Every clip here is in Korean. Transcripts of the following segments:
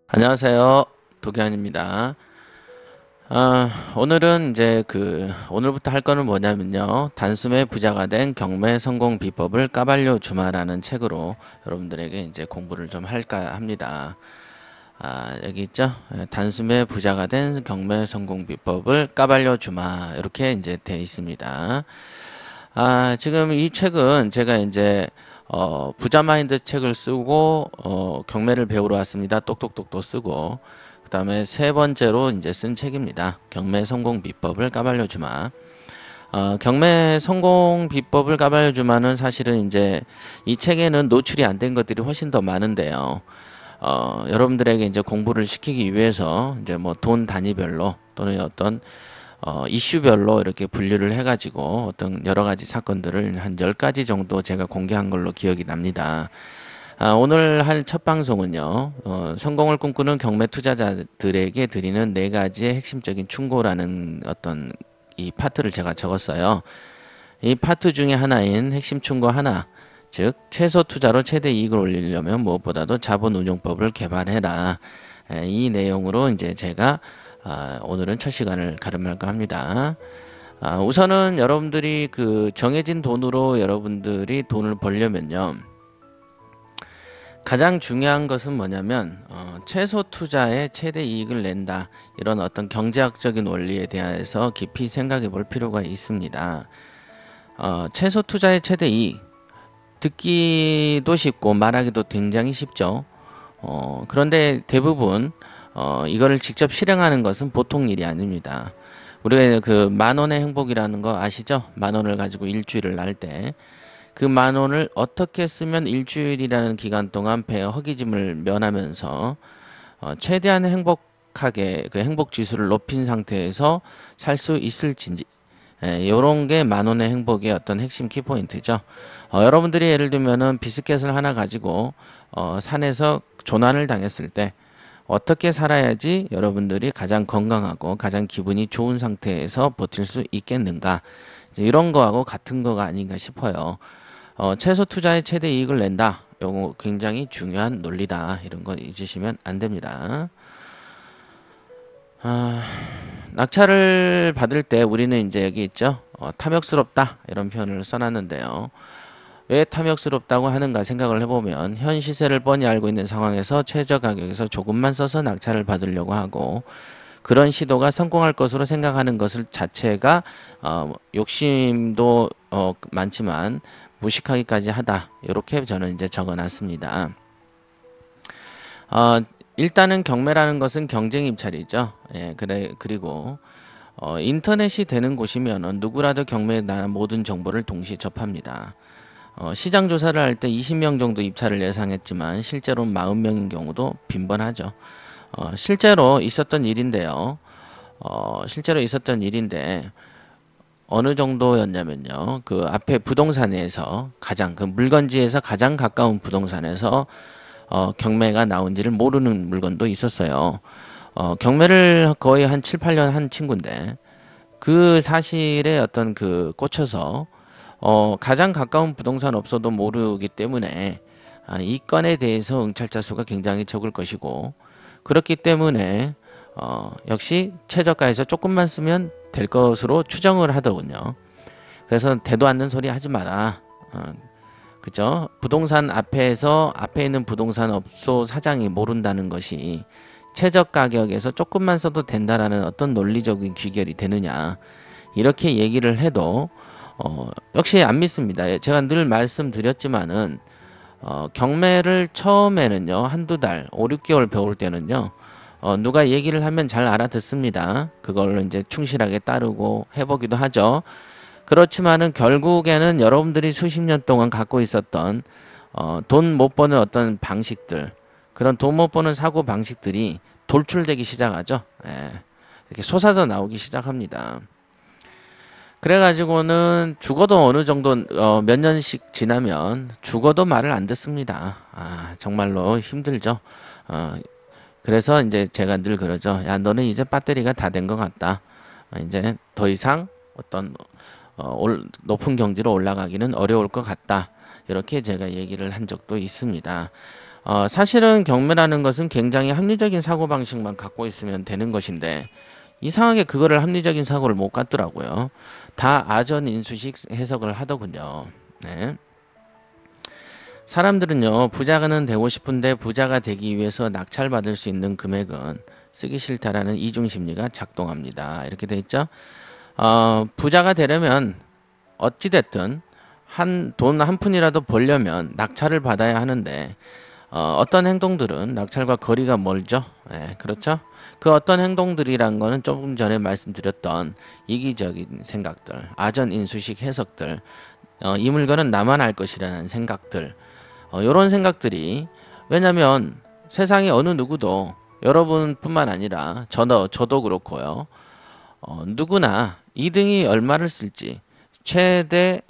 안녕하세요. 도겸입니다. 오늘은 이제 오늘부터 할 거는 뭐냐면요. 단숨에 부자가 된 경매 성공 비법을 까발려 주마라는 책으로 여러분들에게 이제 공부를 좀 할까 합니다. 여기 있죠. 단숨에 부자가 된 경매 성공 비법을 까발려 주마. 이렇게 이제 돼 있습니다. 지금 이 책은 제가 이제 부자 마인드 책을 쓰고 경매를 배우러 왔습니다. 똑똑똑똑 쓰고 그 다음에 세 번째로 이제 쓴 책입니다. 경매 성공 비법을 까발려 주마. 경매 성공 비법을 까발려 주마는 사실은 이제 이 책에는 노출이 안 된 것들이 훨씬 더 많은데요. 여러분들에게 이제 공부를 시키기 위해서 이제 뭐 돈 단위별로 또는 어떤 이슈별로 이렇게 분류를 해가지고 어떤 여러 가지 사건들을 한 10가지 정도 제가 공개한 걸로 기억이 납니다. 오늘 할 첫 방송은요, 성공을 꿈꾸는 경매 투자자들에게 드리는 4가지의 핵심적인 충고라는 어떤 이 파트를 제가 적었어요. 이 파트 중에 하나인 핵심 충고 하나, 즉 최소 투자로 최대 이익을 올리려면 무엇보다도 자본 운용법을 개발해라. 이 내용으로 이제 제가 오늘은 첫 시간을 가름할까 합니다. 우선은 여러분들이 정해진 돈으로 여러분들이 돈을 벌려면요. 가장 중요한 것은 뭐냐면 최소 투자에 최대 이익을 낸다. 이런 어떤 경제학적인 원리에 대해서 깊이 생각해 볼 필요가 있습니다. 최소 투자의 최대 이익. 듣기도 쉽고 말하기도 굉장히 쉽죠. 그런데 대부분 이거를 직접 실행하는 것은 보통 일이 아닙니다. 우리가 만 원의 행복이라는 거 아시죠? 만 원을 가지고 일주일을 날 때 그 만 원을 어떻게 쓰면 일주일이라는 기간 동안 배의 허기짐을 면하면서 최대한 행복하게 그 행복 지수를 높인 상태에서 살 수 있을지 이런 게 만 원의 행복의 어떤 핵심 키포인트죠. 여러분들이 예를 들면은 비스켓을 하나 가지고 산에서 조난을 당했을 때 어떻게 살아야지 여러분들이 가장 건강하고 가장 기분이 좋은 상태에서 버틸 수 있겠는가, 이런 거하고 같은 거가 아닌가 싶어요. 최소 투자의 최대 이익을 낸다. 요거 굉장히 중요한 논리다. 이런 거 잊으시면 안 됩니다. 낙찰을 받을 때 우리는 이제 여기 있죠. 탐욕스럽다. 이런 표현을 써놨는데요. 왜 탐욕스럽다고 하는가 생각을 해보면 현 시세를 뻔히 알고 있는 상황에서 최저 가격에서 조금만 써서 낙찰을 받으려고 하고, 그런 시도가 성공할 것으로 생각하는 것을 자체가 욕심도 많지만 무식하기까지 하다. 이렇게 저는 이제 적어놨습니다. 일단은 경매라는 것은 경쟁 입찰이죠. 예, 그리고 인터넷이 되는 곳이면 누구라도 경매에 관한 모든 정보를 동시에 접합니다. 시장 조사를 할 때 20명 정도 입찰을 예상했지만 실제로는 40명인 경우도 빈번하죠. 실제로 있었던 일인데요. 어느 정도였냐면요. 그 앞에 부동산에서 그 물건지에서 가장 가까운 부동산에서 경매가 나온지를 모르는 물건도 있었어요. 경매를 거의 한 7, 8년 한 친구인데 그 사실에 어떤 꽂혀서 가장 가까운 부동산 업소도 모르기 때문에 이 건에 대해서 응찰자 수가 굉장히 적을 것이고, 그렇기 때문에 역시 최저가에서 조금만 쓰면 될 것으로 추정을 하더군요. 그래서 대도 않는 소리 하지 마라. 그죠? 부동산 앞에 있는 부동산 업소 사장이 모른다는 것이 최저 가격에서 조금만 써도 된다라는 어떤 논리적인 귀결이 되느냐, 이렇게 얘기를 해도 역시 안 믿습니다. 제가 늘 말씀드렸지만은 경매를 처음에는요, 한두 달, 5, 6개월 배울 때는요, 누가 얘기를 하면 잘 알아듣습니다. 그걸로 이제 충실하게 따르고 해보기도 하죠. 그렇지만은 결국에는 여러분들이 수십 년 동안 갖고 있었던 돈 못 버는 어떤 방식들, 그런 돈 못 버는 사고 방식들이 돌출되기 시작하죠. 예, 이렇게 솟아져 나오기 시작합니다. 그래가지고는 죽어도 어느 정도 몇 년씩 지나면 죽어도 말을 안 듣습니다. 정말로 힘들죠. 그래서 이제 제가 늘 그러죠. 야, 너는 이제 배터리가 다 된 것 같다. 이제 더 이상 어떤 높은 경지로 올라가기는 어려울 것 같다. 이렇게 제가 얘기를 한 적도 있습니다. 사실은 경매라는 것은 굉장히 합리적인 사고방식만 갖고 있으면 되는 것인데 이상하게 그거를 합리적인 사고를 못 갖더라고요. 다 아전인수식 해석을 하더군요. 네. 사람들은요, 부자가는 되고 싶은데 부자가 되기 위해서 낙찰받을 수 있는 금액은 쓰기 싫다라는 이중심리가 작동합니다. 이렇게 돼 있죠. 부자가 되려면 어찌됐든 돈 한 푼이라도 벌려면 낙찰을 받아야 하는데 어떤 행동들은 낙찰과 거리가 멀죠. 예, 그렇죠. 그 어떤 행동들이란 거는 조금 전에 말씀드렸던 이기적인 생각들, 아전인수식 해석들, 이 물건은 나만 알 것이라는 생각들, 이런 생각들이, 왜냐하면 세상에 어느 누구도 여러분뿐만 아니라 저도 그렇고요. 누구나 2등이 얼마를 쓸지, 최대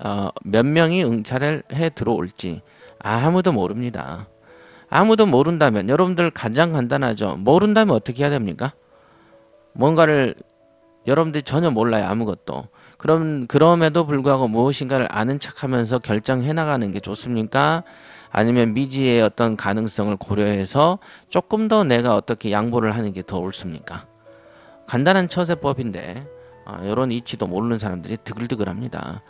몇 명이 응찰을 해 들어올지 아무도 모릅니다. 아무도 모른다면 여러분들 가장 간단하죠. 모른다면 어떻게 해야 됩니까? 뭔가를 여러분들이 전혀 몰라요. 아무것도. 그럼에도 불구하고 무엇인가를 아는 척하면서 결정해 나가는 게 좋습니까? 아니면 미지의 어떤 가능성을 고려해서 조금 더 내가 어떻게 양보를 하는 게 더 옳습니까? 간단한 처세법인데 이런 이치도 모르는 사람들이 드글드글합니다.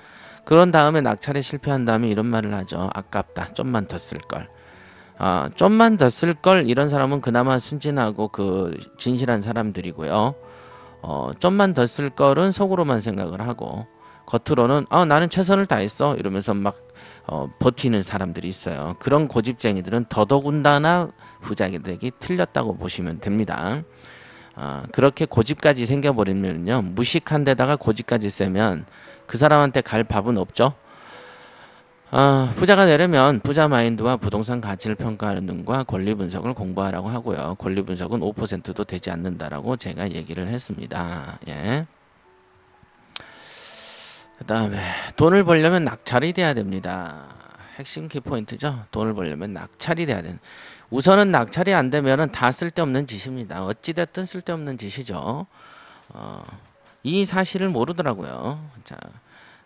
그런 다음에 낙찰에 실패한 다음에 이런 말을 하죠. 아깝다. 좀만 더 쓸걸. 좀만 더 쓸걸. 이런 사람은 그나마 순진하고 그 진실한 사람들이고요. 좀만 더 쓸걸은 속으로만 생각을 하고 겉으로는 나는 최선을 다했어 이러면서 막 버티는 사람들이 있어요. 그런 고집쟁이들은 더더군다나 부자되기 틀렸다고 보시면 됩니다. 그렇게 고집까지 생겨버리면요, 무식한 데다가 고집까지 세면 그 사람한테 갈 밥은 없죠. 부자가 되려면 부자 마인드와 부동산 가치를 평가하는 눈과 권리 분석을 공부하라고 하고요. 권리 분석은 5%도 되지 않는다라고 제가 얘기를 했습니다. 예. 그 다음에 돈을 벌려면 낙찰이 돼야 됩니다. 핵심 키포인트죠. 돈을 벌려면 낙찰이 돼야 되는. 우선은 낙찰이 안 되면은 다 쓸데없는 짓입니다. 어찌됐든 쓸데없는 짓이죠. 이 사실을 모르더라고요. 자,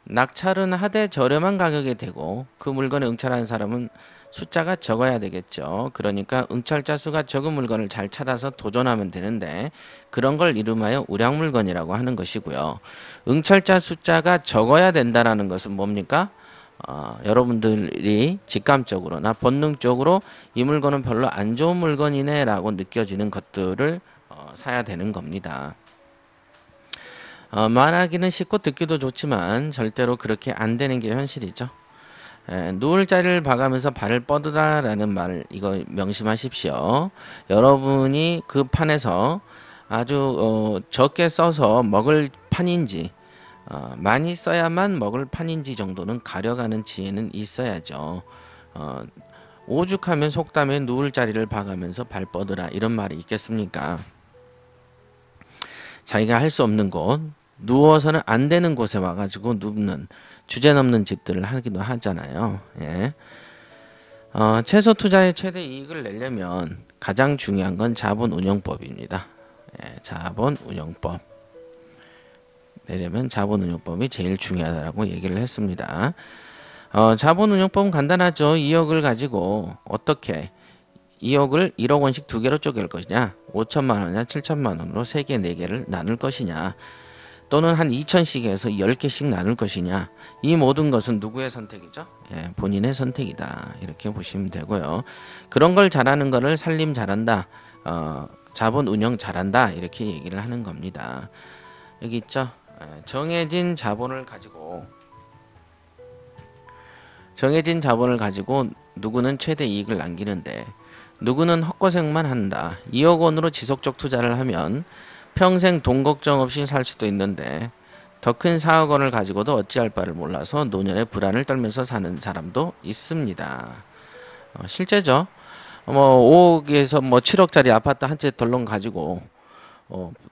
낙찰은 하되 저렴한 가격에 되고 그 물건에 응찰하는 사람은 숫자가 적어야 되겠죠. 그러니까 응찰자 수가 적은 물건을 잘 찾아서 도전하면 되는데 그런 걸 이름하여 우량 물건이라고 하는 것이고요. 응찰자 숫자가 적어야 된다라는 것은 뭡니까? 여러분들이 직감적으로나 본능적으로 이 물건은 별로 안 좋은 물건이네 라고 느껴지는 것들을 사야 되는 겁니다. 말하기는 쉽고 듣기도 좋지만 절대로 그렇게 안 되는 게 현실이죠. 누울 자리를 봐가면서 발을 뻗으라 라는 말, 이거 명심하십시오. 여러분이 그 판에서 아주 적게 써서 먹을 판인지 많이 써야만 먹을 판인지 정도는 가려가는 지혜는 있어야죠. 오죽하면 속담에 누울 자리를 봐가면서 발 뻗으라 이런 말이 있겠습니까? 자기가 할 수 없는 곳, 누워서는 안 되는 곳에 와가지고 눕는 주제넘는 짓들을 하기도 하잖아요. 예. 최소 투자의 최대 이익을 내려면 가장 중요한 건 자본운용법입니다. 예, 자본운용법. 내려면 자본운용법이 제일 중요하다고 얘기를 했습니다. 자본운용법은 간단하죠. 2억을 가지고 어떻게 2억을 1억 원씩 2개로 쪼갤 것이냐, 5천만 원이냐 7천만 원으로 3개 4개를 나눌 것이냐, 또는 한 2천씩 해서 10개씩 나눌 것이냐, 이 모든 것은 누구의 선택이죠? 예, 본인의 선택이다 이렇게 보시면 되고요. 그런 걸 잘하는 거를 살림 잘한다, 자본 운영 잘한다 이렇게 얘기를 하는 겁니다. 여기 있죠. 정해진 자본을 가지고 누구는 최대 이익을 남기는데 누구는 헛고생만 한다. 2억 원으로 지속적 투자를 하면 평생 돈 걱정 없이 살 수도 있는데 더 큰 4억 원을 가지고도 어찌할 바를 몰라서 노년에 불안을 떨면서 사는 사람도 있습니다. 실제죠. 5억에서 7억짜리 아파트 한 채 덜렁 가지고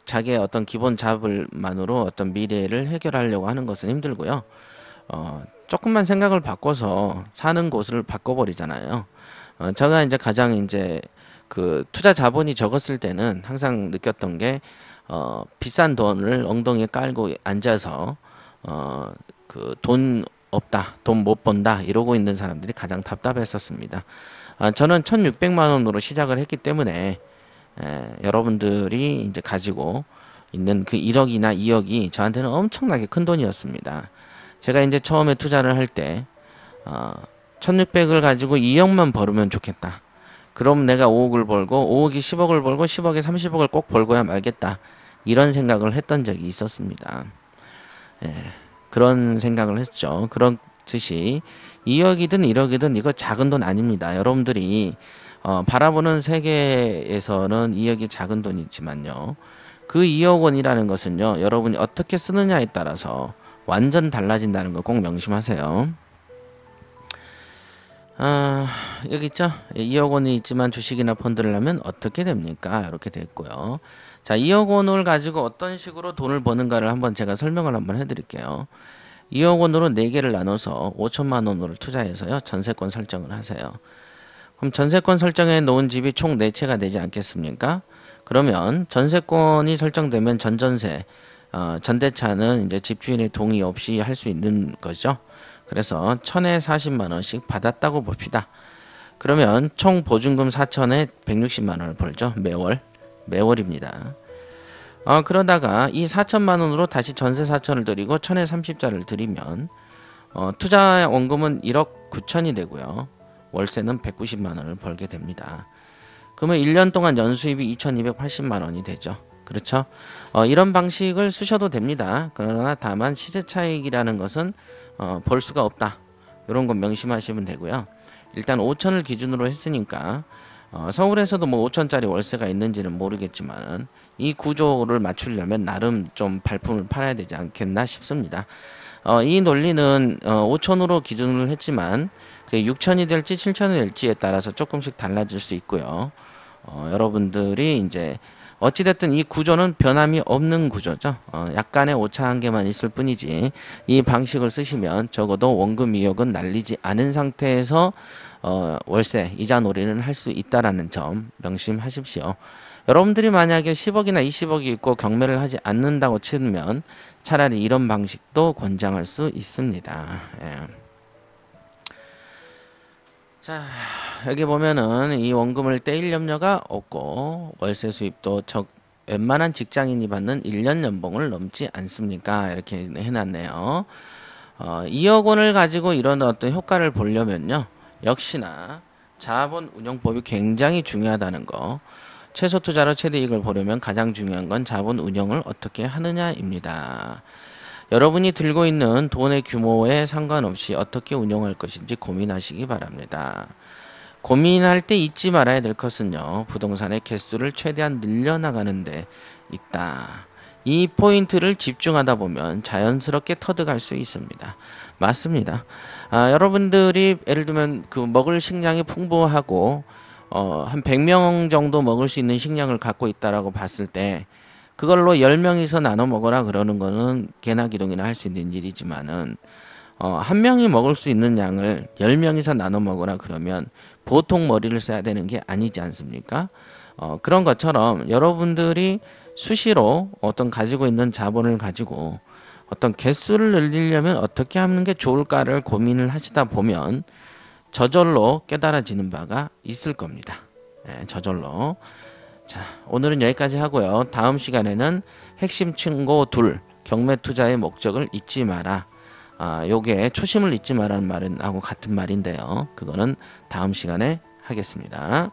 자기의 어떤 기본 자본만으로 어떤 미래를 해결하려고 하는 것은 힘들고요. 조금만 생각을 바꿔서 사는 곳을 바꿔버리잖아요. 제가 이제 가장 이제 그 투자 자본이 적었을 때는 항상 느꼈던 게 비싼 돈을 엉덩이에 깔고 앉아서 그 돈 없다, 돈 못 번다 이러고 있는 사람들이 가장 답답했었습니다. 저는 1600만 원으로 시작을 했기 때문에 여러분들이 이제 가지고 있는 그 1억이나 2억이 저한테는 엄청나게 큰 돈이었습니다. 제가 이제 처음에 투자를 할 때 1600을 가지고 2억만 벌으면 좋겠다. 그럼 내가 5억을 벌고 5억이 10억을 벌고 10억에 30억을 꼭 벌고야 말겠다. 이런 생각을 했던 적이 있었습니다. 그런 생각을 했죠. 그렇듯이 2억이든 1억이든 이거 작은 돈 아닙니다. 여러분들이 바라보는 세계에서는 2억이 작은 돈이지만요. 그 2억 원이라는 것은요. 여러분이 어떻게 쓰느냐에 따라서 완전 달라진다는 거 꼭 명심하세요. 여기 있죠. 2억 원이 있지만 주식이나 펀드를 하면 어떻게 됩니까? 이렇게 돼 있고요. 자, 2억 원을 가지고 어떤 식으로 돈을 버는가를 한번 제가 설명을 한번 해드릴게요. 2억 원으로 4개를 나눠서 5천만 원으로 투자해서요. 전세권 설정을 하세요. 그럼 전세권 설정해 놓은 집이 총 4채가 되지 않겠습니까? 그러면 전세권이 설정되면 전전세, 전대차는 이제 집주인의 동의 없이 할 수 있는 거죠. 그래서 1000에 40만 원씩 받았다고 봅시다. 그러면 총 보증금 4천에 160만 원을 벌죠. 매월입니다. 그러다가 이 4천만 원으로 다시 전세 4천을 드리고 1000에 30자를 드리면 투자 원금은 1억 9천이 되고요. 월세는 190만 원을 벌게 됩니다. 그러면 1년 동안 연수입이 2280만 원이 되죠. 그렇죠? 이런 방식을 쓰셔도 됩니다. 그러나 다만 시세 차익이라는 것은 볼 수가 없다. 이런 건 명심하시면 되고요. 일단 5천을 기준으로 했으니까 서울에서도 뭐 5천짜리 월세가 있는지는 모르겠지만 이 구조를 맞추려면 나름 좀 발품을 팔아야 되지 않겠나 싶습니다. 이 논리는 5천으로 기준을 했지만 그게 6천이 될지 7천이 될지에 따라서 조금씩 달라질 수 있고요. 여러분들이 이제 어찌됐든 이 구조는 변함이 없는 구조죠. 약간의 오차 한계만 있을 뿐이지 이 방식을 쓰시면 적어도 원금 2억은 날리지 않은 상태에서 월세 이자 놀이는 할 수 있다라는 점 명심하십시오. 여러분들이 만약에 10억이나 20억이 있고 경매를 하지 않는다고 치면 차라리 이런 방식도 권장할 수 있습니다. 자, 여기 보면은 이 원금을 떼일 염려가 없고 월세 수입도 웬만한 직장인이 받는 1년 연봉을 넘지 않습니까? 이렇게 해놨네요. 2억 원을 가지고 이런 어떤 효과를 보려면요. 역시나 자본 운용법이 굉장히 중요하다는 거. 최소 투자로 최대 이익을 보려면 가장 중요한 건 자본 운용을 어떻게 하느냐입니다. 여러분이 들고 있는 돈의 규모에 상관없이 어떻게 운용할 것인지 고민하시기 바랍니다. 고민할 때 잊지 말아야 될 것은요. 부동산의 개수를 최대한 늘려나가는 데 있다. 이 포인트를 집중하다 보면 자연스럽게 터득할 수 있습니다. 맞습니다. 여러분들이 예를 들면 그 먹을 식량이 풍부하고 한 100명 정도 먹을 수 있는 식량을 갖고 있다라고 봤을 때 그걸로 10명이서 나눠 먹으라 그러는 거는 개나 기동이나 할 수 있는 일이지만은 한 명이 먹을 수 있는 양을 10명이서 나눠 먹으라 그러면 보통 머리를 써야 되는 게 아니지 않습니까? 그런 것처럼 여러분들이 수시로 어떤 가지고 있는 자본을 가지고 어떤 개수를 늘리려면 어떻게 하는 게 좋을까를 고민을 하시다 보면 저절로 깨달아지는 바가 있을 겁니다. 저절로. 자, 오늘은 여기까지 하고요. 다음 시간에는 핵심 충고 2, 경매 투자의 목적을 잊지 마라. 요게 초심을 잊지 마라는 말은 하고 같은 말인데요. 그거는 다음 시간에 하겠습니다.